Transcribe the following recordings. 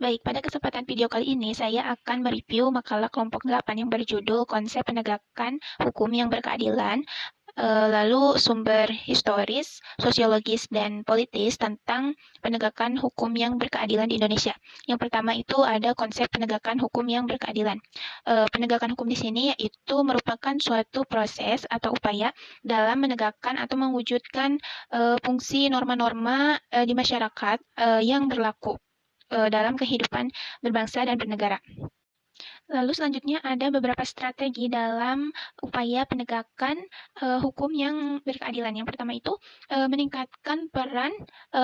Baik, pada kesempatan video kali ini saya akan mereview makalah kelompok 8 yang berjudul Konsep Penegakan Hukum yang Berkeadilan, lalu sumber historis, sosiologis, dan politis tentang penegakan hukum yang berkeadilan di Indonesia. Yang pertama itu ada konsep penegakan hukum yang berkeadilan. Penegakan hukum di sini yaitu merupakan suatu proses atau upaya dalam menegakkan atau mewujudkan fungsi norma-norma di masyarakat yang berlaku dalam kehidupan berbangsa dan bernegara. Lalu selanjutnya ada beberapa strategi dalam upaya penegakan hukum yang berkeadilan. Yang pertama itu meningkatkan peran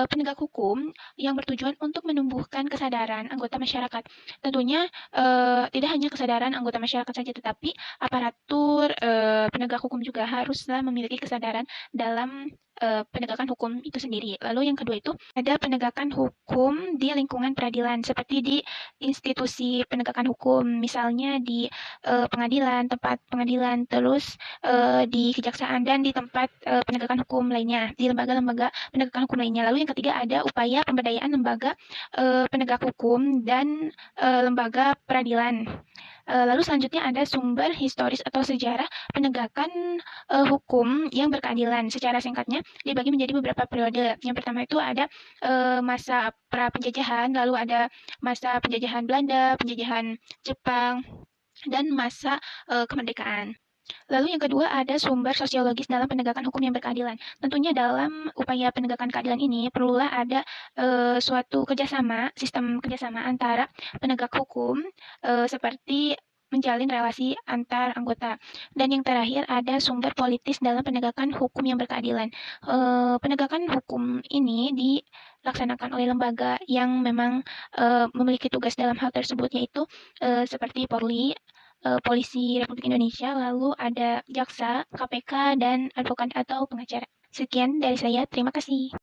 penegak hukum yang bertujuan untuk menumbuhkan kesadaran anggota masyarakat. Tentunya tidak hanya kesadaran anggota masyarakat saja, tetapi aparatur penegak hukum juga haruslah memiliki kesadaran dalam penegakan hukum itu sendiri. Lalu yang kedua itu ada penegakan hukum di lingkungan peradilan, seperti di institusi penegakan hukum, misalnya di pengadilan, tempat pengadilan, terus di kejaksaan dan di tempat penegakan hukum lainnya, di lembaga-lembaga penegakan hukum lainnya. Lalu yang ketiga ada upaya pemberdayaan lembaga penegak hukum dan lembaga peradilan. Lalu selanjutnya ada sumber historis atau sejarah penegakan hukum yang berkeadilan. Secara singkatnya dibagi menjadi beberapa periode. Yang pertama itu ada masa pra penjajahan, lalu ada masa penjajahan Belanda, penjajahan Jepang, dan masa kemerdekaan. Lalu yang kedua ada sumber sosiologis dalam penegakan hukum yang berkeadilan. Tentunya dalam upaya penegakan keadilan ini perlulah ada suatu kerjasama, sistem kerjasama antara penegak hukum seperti menjalin relasi antar anggota. Dan yang terakhir ada sumber politis dalam penegakan hukum yang berkeadilan. Penegakan hukum ini dilaksanakan oleh lembaga yang memang memiliki tugas dalam hal tersebut, yaitu seperti Polri, Polisi Republik Indonesia, lalu ada jaksa, KPK, dan advokat atau pengacara. Sekian dari saya, terima kasih.